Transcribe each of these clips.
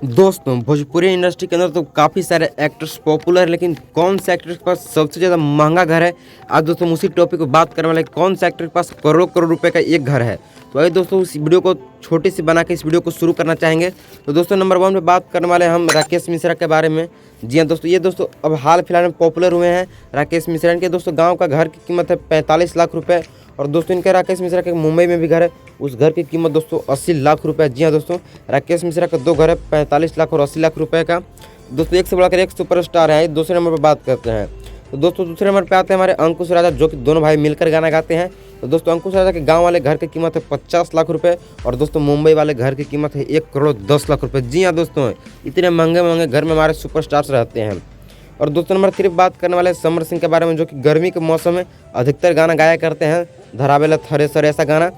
दोस्तों भोजपुरी इंडस्ट्री के अंदर तो काफ़ी सारे एक्टर्स पॉपुलर है, लेकिन कौन से एक्टर के पास सबसे ज़्यादा महंगा घर है। आज दोस्तों उसी टॉपिक को बात करने वाले कौन से एक्टर के पास करोड़ों करोड़ रुपए का एक घर है। तो आइए दोस्तों इस वीडियो को छोटी सी बना के इस वीडियो को शुरू करना चाहेंगे। तो दोस्तों नंबर 1 पे बात करने वाले हम राकेश मिश्रा के बारे में। जी हाँ दोस्तों, ये दोस्तों अब हाल फिलहाल में पॉपुलर हुए हैं। राकेश मिश्रा के दोस्तों गाँव का घर की कीमत है 45 लाख रुपये। और दोस्तों इनके राकेश मिश्रा के मुंबई में भी घर है, उस घर की कीमत दोस्तों 80 लाख रुपए। जी हाँ दोस्तों, राकेश मिश्रा का 2 घर है 45 लाख और 80 लाख रुपए का। दोस्तों एक से बढ़कर एक सुपरस्टार है। दूसरे नंबर पर बात करते हैं तो दोस्तों दूसरे नंबर पे आते हैं हमारे अंकुश राजा, जो कि दोनों भाई मिलकर गाना गाते हैं। तो दोस्तों अंकुश राजा के गांव वाले घर की कीमत है 50 लाख रुपए और दोस्तों मुंबई वाले घर की कीमत है 1 करोड़ 10 लाख रुपए। जी हाँ दोस्तों, इतने महंगे महंगे घर में हमारे सुपरस्टार्स रहते हैं। और दोस्तों नंबर 3 बात करने वाले समर सिंह के बारे में, जो कि गर्मी के मौसम में अधिकतर गाना गाया करते हैं, धरावेला थरेसर ऐसा गाना।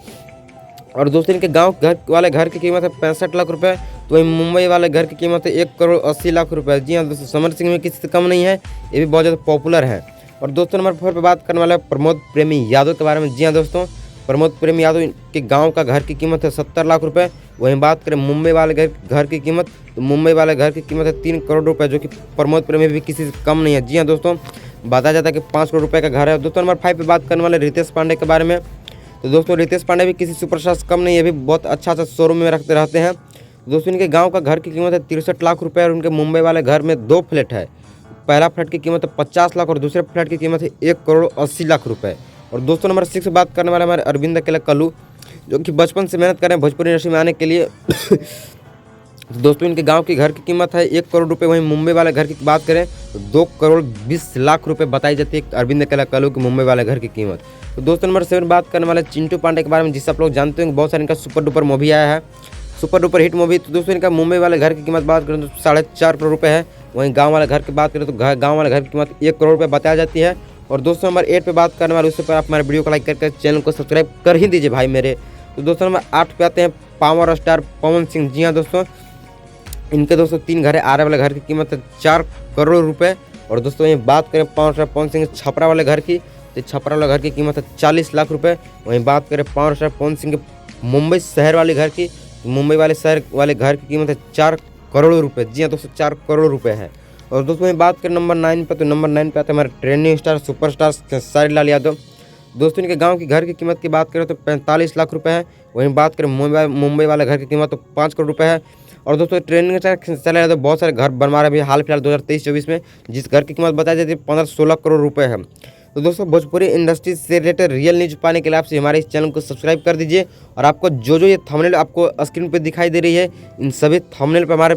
और दोस्तों इनके गांव घर वाले घर की कीमत है 65 लाख रुपए। तो वही मुंबई वाले घर की कीमत है 1 करोड़ 80 लाख रुपए। जी हाँ दोस्तों, समर सिंह में किसी से कम नहीं है, ये भी बहुत ज़्यादा पॉपुलर है। और दोस्तों नंबर 4 पे बात करने वाले प्रमोद प्रेमी यादव के बारे में। जी हाँ दोस्तों, प्रमोद प्रेमी यादव के गांव का घर की कीमत है 70 लाख रुपए। वहीं बात करें मुंबई वाले घर की कीमत, तो मुंबई वाले घर की कीमत है 3 करोड़ रुपए, जो कि प्रमोद प्रेमी भी किसी से कम नहीं है। जी हाँ दोस्तों, बताया जाता है कि 5 करोड़ रुपए का घर है। दोस्तों नंबर 5 पे बात करने वाले रितेश पांडे के बारे में। तो दोस्तों रितेश पांडे भी किसी सुपरस्टार से कम नहीं है, भी बहुत अच्छा शोरूम में रखते रहते हैं। दोस्तों इनके गांव का घर की कीमत है 63 लाख रुपए और उनके मुंबई वाले घर में 2 फ्लैट है। पहला फ्लैट की कीमत है 50 लाख और दूसरे फ्लैट की कीमत है 1 करोड़ 80 लाख रुपए। और दोस्तों नंबर 6 बात करने वाले हमारे अरविंद अकेला कल्लू, जो कि बचपन से मेहनत कर रहे हैं भोजपुरी इंडस्ट्री में आने के लिए। दोस्तों इनके गांव की घर की कीमत है 1 करोड़ रुपए। वहीं मुंबई वाले घर की बात करें तो 2 करोड़ 20 लाख रुपए बताई जाती है अरविंद अकेला कल्लू की मुंबई वाले घर की कीमत। तो दोस्तों नंबर 7 बात करने वाले चिंटू पांडे के बारे में, जिससे आप लोग जानते हैं बहुत सारे इनका सुपर डुपर मूवी आया है, सुपर डुपर हिट मूवी। तो दोस्तों इनका मुंबई वाले घर की कीमत बात करें तो 4.5 करोड़ रुपये है। वहीं गाँव वाले घर की बात करें तो गाँव वाले घर की कीमत 1 करोड़ रुपये बताई जाती है। और दोस्तों नंबर 8 पे बात करने वाले, उससे पर आप हमारे वीडियो को लाइक करके चैनल को सब्सक्राइब कर ही दीजिए भाई मेरे। तो दोस्तों नंबर 8 पे आते हैं पावर स्टार पवन सिंह। जी हाँ दोस्तों, इनके दोस्तों 3 घर है। आरे वाले घर की कीमत है 4 करोड़ रुपए। और दोस्तों ये बात करें पावर स्टार पवन सिंह छपरा वाले घर की, तो छपरा वाले घर की कीमत है 40 लाख रुपए। वहीं बात करें पावर स्टार पवन सिंह के मुंबई शहर वाले घर की, मुंबई वाले शहर वाले घर की कीमत है 4 करोड़ रुपए। जी हाँ दोस्तों, 4 करोड़ रुपए है। और दोस्तों ये बात करें नंबर 9 पर, तो नंबर 9 पे आते हैं हमारे trending star superstar Khesari Lal Yadav. दोस्तों इनके गांव की घर की कीमत की बात करें तो 45 लाख रुपए है। वहीं बात करें मुंबई वाले घर की कीमत तो 5 करोड़ रुपए है। और दोस्तों ट्रेंडिंग स्टार खेसारी लाल यादव बहुत सारे घर बनवा रहे हैं अभी हाल फिलहाल 2023-24 में, जिस घर की कीमत बताई जाती है 15-16 करोड़ रुपए है। तो दोस्तों भोजपुरी इंडस्ट्री से रिलेटेड रियल न्यूज पाने के लिए आपसे हमारे इस चैनल को सब्सक्राइब कर दीजिए। और आपको जो जो ये थंबनेल आपको स्क्रीन पे दिखाई दे रही है, इन सभी थंबनेल पे हमारे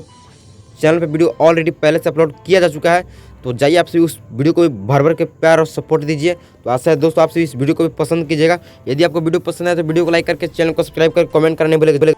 चैनल पे वीडियो ऑलरेडी पहले से अपलोड किया जा चुका है। तो जाइए आपसे उस वीडियो को भी भर भर के प्यार और सपोर्ट दीजिए। तो आशा है दोस्तों आपसे इस वीडियो को भी पसंद कीजिएगा। यदि आपको वीडियो पसंद है तो वीडियो को लाइक करके चैनल को सब्सक्राइब कर कमेंट करने बोले।